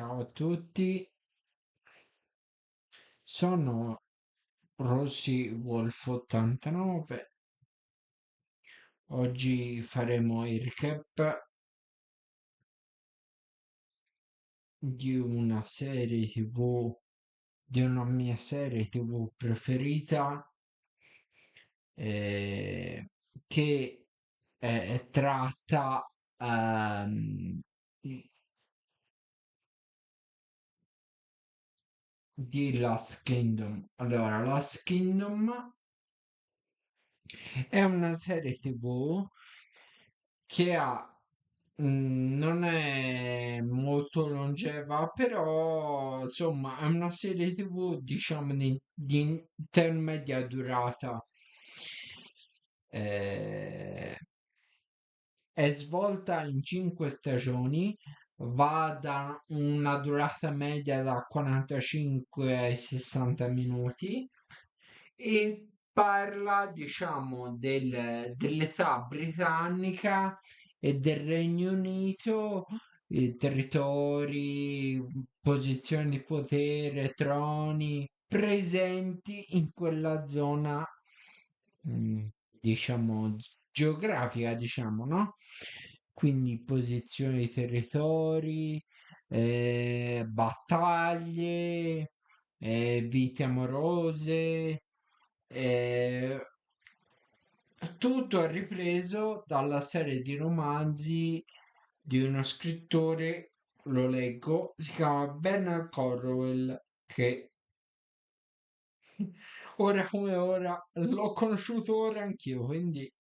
Ciao a tutti, sono Rossi Wolf 89. Oggi faremo il recap di una serie TV, di una mia serie TV preferita, eh, che è tratta di Last Kingdom. Allora, Last Kingdom è una serie TV che non è molto longeva, però insomma è una serie TV, diciamo, di intermedia durata. Eh, è svolta in 5 stagioni, va da una durata media da 45 ai 60 minuti e parla, diciamo, dell'età britannica e del Regno Unito, territori, posizioni di potere, troni presenti in quella zona, diciamo, geografica, diciamo, no? Quindi posizioni di territori, battaglie, vite amorose, eh, tutto è ripreso dalla serie di romanzi di uno scrittore, lo leggo, si chiama Bernard Cornwell, che ora come ora l'ho conosciuto ora anch'io, quindi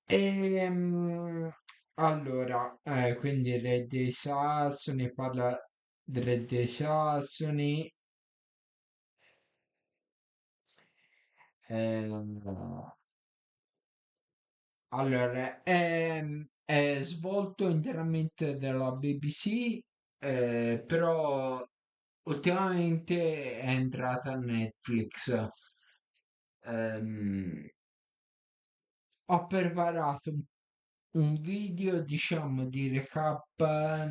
Ehm, allora, quindi il re dei Sassoni parla del re dei Sassoni. ehm, allora, è svolto interamente dalla BBC, però ultimamente è entrata a Netflix. Ehm, Ho preparato un video, diciamo, di recap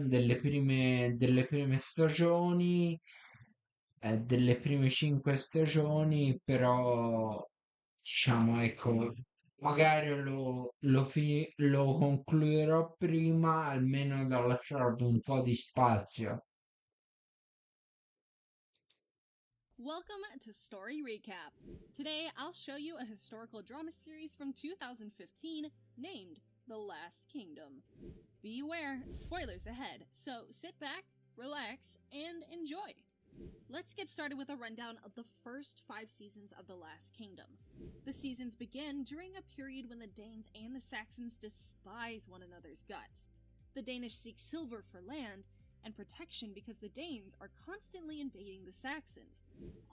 delle prime stagioni, delle prime 5 stagioni, però, diciamo, ecco, magari lo concluderò prima, almeno da lasciarvi un po' di spazio. Welcome to Story Recap. Today, I'll show you a historical drama series from 2015 named The Last Kingdom. Be aware, spoilers ahead, so sit back, relax, and enjoy. Let's get started with a rundown of the first 5 seasons of The Last Kingdom. The seasons begin during a period when the Danes and the Saxons despise one another's guts. The Danish seek silver for land and protection because the Danes are constantly invading the Saxons.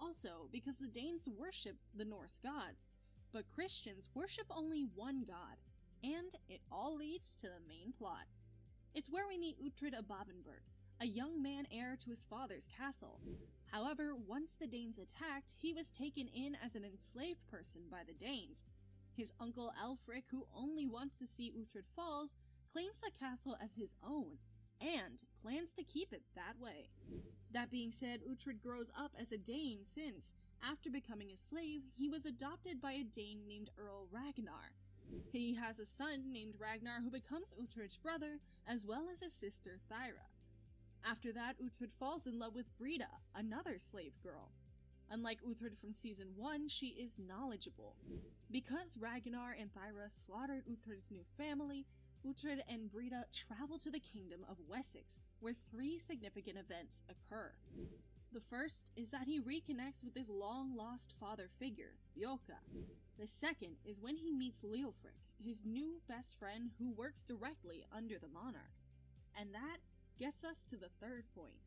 Also, because the Danes worship the Norse gods, but Christians worship only one god, and it all leads to the main plot. It's where we meet Uhtred of Babenberg, a young man heir to his father's castle. However, once the Danes attacked, he was taken in as an enslaved person by the Danes. His uncle Alfric, who only wants to see Uhtred falls, claims the castle as his own, and plans to keep it that way. That being said, Uhtred grows up as a Dane since, after becoming a slave, he was adopted by a Dane named Earl Ragnar. He has a son named Ragnar who becomes Uhtred's brother, as well as his sister Thyra. After that, Uhtred falls in love with Brida, another slave girl. Unlike Uhtred from season 1, she is knowledgeable. Because Ragnar and Thyra slaughtered Uhtred's new family, Uhtred and Brida travel to the kingdom of Wessex, where 3 significant events occur. The first is that he reconnects with his long-lost father figure, Bjorka. The second is when he meets Leofric, his new best friend who works directly under the monarch. And that gets us to the third point.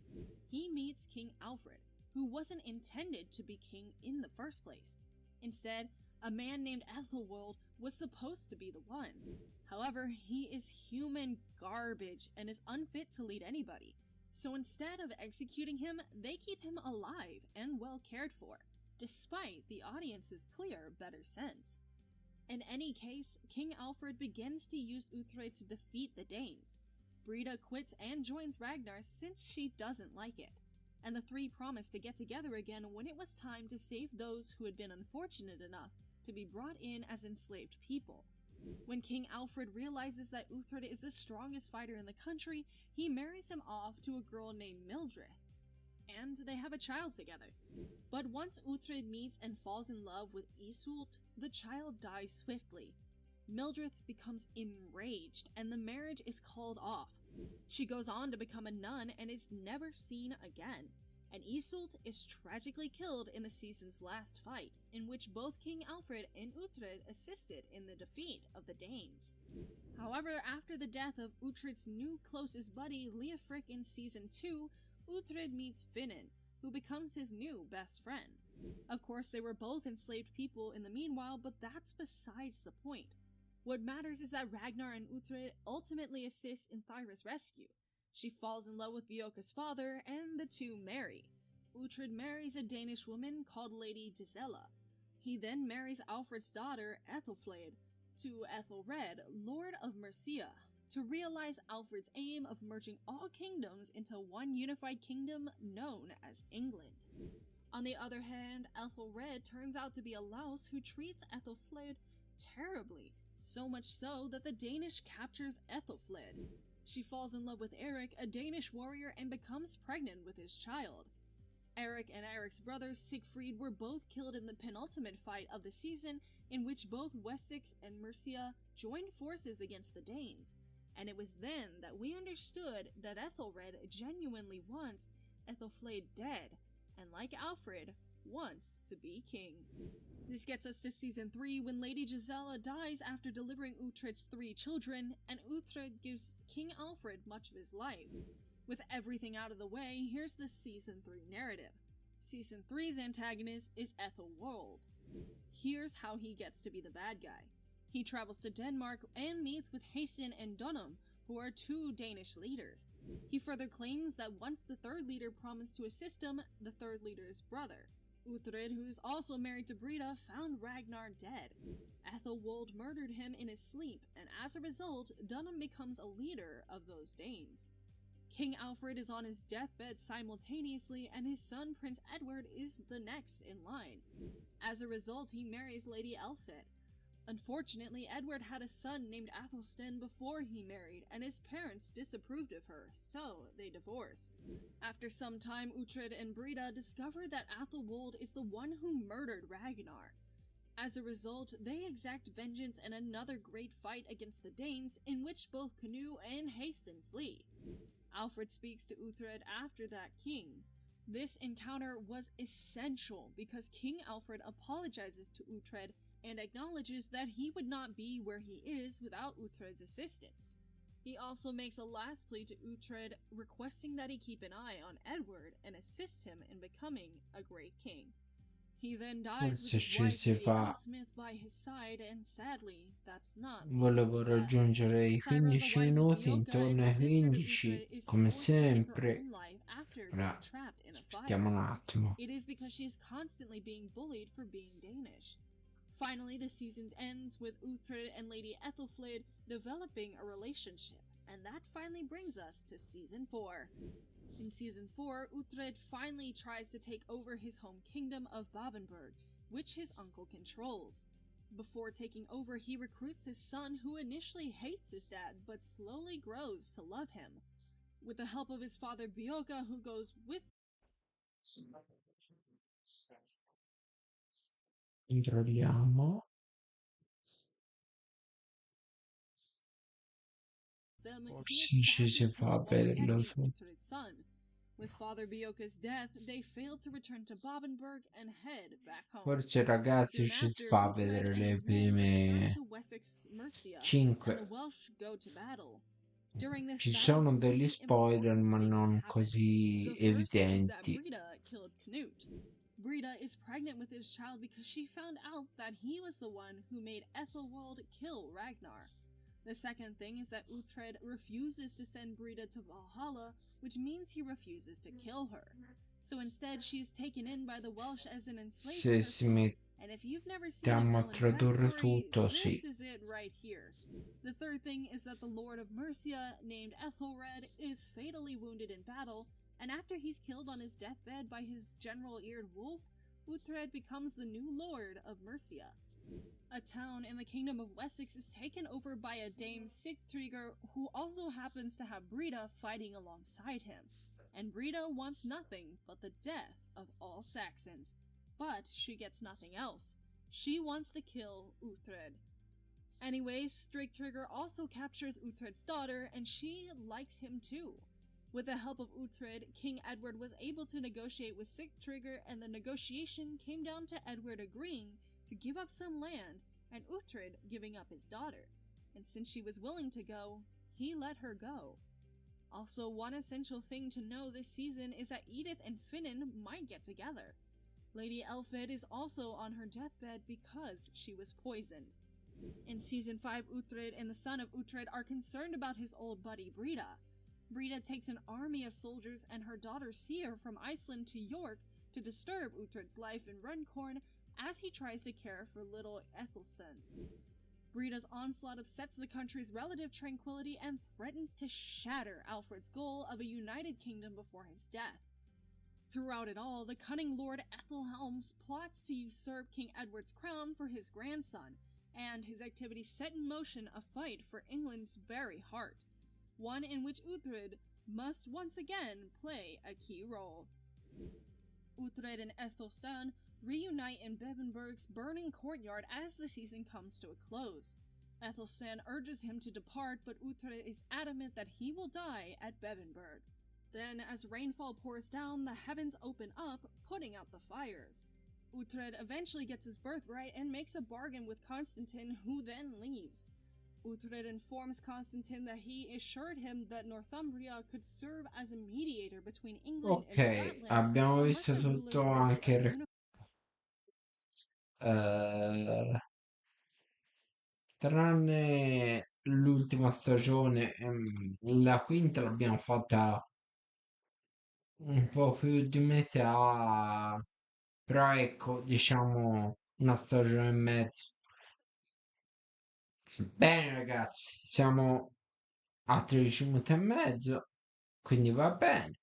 He meets King Alfred, who wasn't intended to be king in the first place. Instead, a man named Ethelwald was supposed to be the one. However, he is human garbage and is unfit to lead anybody. So instead of executing him, they keep him alive and well cared for, despite the audience's clear better sense. In any case, King Alfred begins to use Uhtred to defeat the Danes. Brida quits and joins Ragnar since she doesn't like it, and the three promise to get together again when it was time to save those who had been unfortunate enough to be brought in as enslaved people. When King Alfred realizes that Uhtred is the strongest fighter in the country, he marries him off to a girl named Mildred, and they have a child together. But once Uhtred meets and falls in love with Iseult, the child dies swiftly. Mildred becomes enraged, and the marriage is called off. She goes on to become a nun and is never seen again, and Iseult is tragically killed in the season's last fight, in which both King Alfred and Uhtred assisted in the defeat of the Danes. However, after the death of Uhtred's new closest buddy Leofric in Season 2, Uhtred meets Finan, who becomes his new best friend. Of course, they were both enslaved people in the meanwhile, but that's besides the point. What matters is that Ragnar and Uhtred ultimately assist in Thyra's rescue. She falls in love with Bjorka's father, and the two marry. Uhtred marries a Danish woman called Lady Gisela. He then marries Alfred's daughter, Ethelflaed, to Ethelred, Lord of Mercia, to realize Alfred's aim of merging all kingdoms into one unified kingdom known as England. On the other hand, Ethelred turns out to be a louse who treats Ethelflaed terribly, so much so that the Danish captures Ethelflaed. She falls in love with Eric, a Danish warrior, and becomes pregnant with his child. Eric and Eric's brother Siegfried were both killed in the penultimate fight of the season, in which both Wessex and Mercia joined forces against the Danes, and it was then that we understood that Ethelred genuinely wants Ethelflaed dead, and like Alfred, wants to be king. This gets us to Season 3, when Lady Gisela dies after delivering Uhtred's 3 children, and Uhtred gives King Alfred much of his life. With everything out of the way, here's the Season 3 narrative. Season 3's antagonist is Ethelwold. Here's how he gets to be the bad guy. He travels to Denmark and meets with Haysten and Dunham, who are 2 Danish leaders. He further claims that once the 3rd leader promised to assist him, the 3rd leader's brother, Uhtred, who is also married to Brida, found Ragnar dead. Ethelwold murdered him in his sleep, and as a result, Dunham becomes a leader of those Danes. King Alfred is on his deathbed simultaneously, and his son Prince Edward is the next in line. As a result, he marries Lady Elfet. Unfortunately, Edward had a son named Athelstan before he married, and his parents disapproved of her, so they divorced. After some time, Uhtred and Brida discover that Athelwold is the one who murdered Ragnar. As a result, they exact vengeance in another great fight against the Danes, in which both Canute and Haysten flee. Alfred speaks to Uhtred after that king. This encounter was essential because King Alfred apologizes to Uhtred and acknowledges that he would not be where he is without Uhtred's assistance. He also makes a last plea to Uhtred, requesting that he keep an eye on Edward and assist him in becoming a great king. He then dies with his wife Lady Elspeth by his side, and sadly, that's not the Volevo end of that. raggiungere i Thyra, the 15 wife of minuti, Bjorka intorno and ai sister to 15, Uhtred, is come forced to take her sempre. own life after Ora, being trapped in a fire. aspettiamo un attimo. It is because she is constantly being bullied for being Danish. Finally, the season ends with Uhtred and Lady Ethelflaed developing a relationship, and that finally brings us to Season 4. In Season 4, Uhtred finally tries to take over his home kingdom of Babenberg, which his uncle controls. Before taking over, he recruits his son, who initially hates his dad, but slowly grows to love him. With the help of his father Bjorka, who goes with Controlliamo. them, Forse he is ci sadly si killed fa while bello. protecting Uhtred's son. With Father Bjorka's death, they failed to return to Babenberg and head back home. Forse ragazzi Soon ci si after, fa Uhtred vedere and le his men return prime to Wessex Mercia, 5. and the Welsh go to battle. During this Ci battle, sono degli 3 spoiler, important ma things non happen. così The first is that evidenti. Brida killed Canute. Brida is pregnant with his child because she found out that he was the one who made Ethelwold kill Ragnar. The second thing is that Uhtred refuses to send Brida to Valhalla, which means he refuses to kill her. So instead, she is taken in by the Welsh as an enslaved Se si person. And if you've never seen a mettiamo a villain tradurre backstory, tutto, this sì. is it right here. The third thing is that the Lord of Mercia, named Ethelred, is fatally wounded in battle, and after he's killed on his deathbed by his general-eared wolf, Uhtred becomes the new Lord of Mercia. A town in the Kingdom of Wessex is taken over by a Dame Sigtryggr, who also happens to have Brida fighting alongside him. And Brida wants nothing but the death of all Saxons. But she gets nothing else. She wants to kill Uhtred. Anyways, Sigtryggr also captures Uhtred's daughter, and she likes him too. With the help of Uhtred, King Edward was able to negotiate with Sigtryggr, and the negotiation came down to Edward agreeing to give up some land, and Uhtred giving up his daughter. And since she was willing to go, he let her go. Also, one essential thing to know this season is that Edith and Finan might get together. Lady Elfed is also on her deathbed because she was poisoned. In Season 5, Uhtred and the son of Uhtred are concerned about his old buddy Brida. Brida takes an army of soldiers and her daughter Seer from Iceland to York to disturb Uhtred's life in Runcorn as he tries to care for little Ethelstan. Brida's onslaught upsets the country's relative tranquility and threatens to shatter Alfred's goal of a united kingdom before his death. Throughout it all, the cunning Lord Ethelhelm plots to usurp King Edward's crown for his grandson, and his activities set in motion a fight for England's very heart, one in which Uhtred must once again play a key role. Uhtred and Ethelstan reunite in Bebbanburg's burning courtyard as the season comes to a close. Ethelstan urges him to depart, but Uhtred is adamant that he will die at Bebbanburg. Then, as rainfall pours down, the heavens open up, putting out the fires. Uhtred eventually gets his birthright and makes a bargain with Constantine, who then leaves. Uhtred informs Constantine that he assured him that Northumbria could serve as a mediator between England and Ok, Scotland, abbiamo unless visto a ruler tutto granted anche a eh, tranne l'ultima stagione, la quinta l'abbiamo fatta un po' più di metà, però ecco, diciamo una stagione e mezzo. Bene ragazzi, siamo a 13 minuti e mezzo, quindi va bene.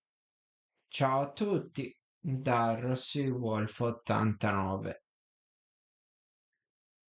Ciao a tutti da Rossi Wolf 89.